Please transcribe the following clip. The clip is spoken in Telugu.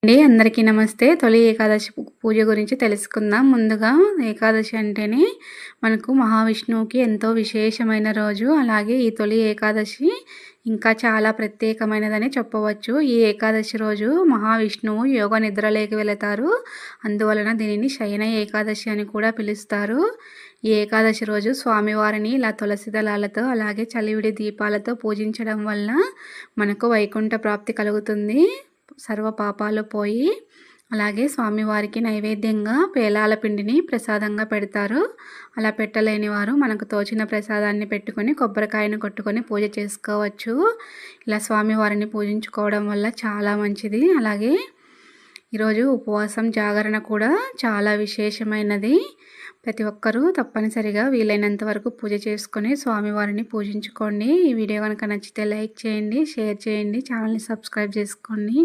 అందరికీ నమస్తే. తొలి ఏకాదశి పూజ గురించి తెలుసుకుందాం. ముందుగా ఏకాదశి అంటేనే మనకు మహావిష్ణువుకి ఎంతో విశేషమైన రోజు. అలాగే ఈ తొలి ఏకాదశి ఇంకా చాలా ప్రత్యేకమైనదని చెప్పవచ్చు. ఈ ఏకాదశి రోజు మహావిష్ణువు యోగ నిద్రలోకి వెళతారు. అందువలన దీనిని శయన ఏకాదశి అని కూడా పిలుస్తారు. ఈ ఏకాదశి రోజు స్వామివారిని ఇలా తులసి దళాలతో అలాగే చలివిడి దీపాలతో పూజించడం వల్ల మనకు వైకుంఠ ప్రాప్తి కలుగుతుంది. సర్వ పాపాలు పోయి అలాగే స్వామివారికి నైవేద్యంగా పేలాల పిండిని ప్రసాదంగా పెడతారు. అలా పెట్టలేని వారు మనకు తోచిన ప్రసాదాన్ని పెట్టుకొని కొబ్బరికాయను కొట్టుకొని పూజ చేసుకోవచ్చు. ఇలా స్వామివారిని పూజించుకోవడం వల్ల చాలా మంచిది. అలాగే ఈరోజు ఉపవాసం జాగరణ కూడా చాలా విశేషమైనది. ప్రతి ఒక్కరూ తప్పనిసరిగా వీలైనంత వరకు పూజ చేసుకొని స్వామివారిని పూజించుకోండి. ఈ వీడియో కనుక నచ్చితే లైక్ చేయండి, షేర్ చేయండి, ఛానల్ని సబ్స్క్రైబ్ చేసుకోండి.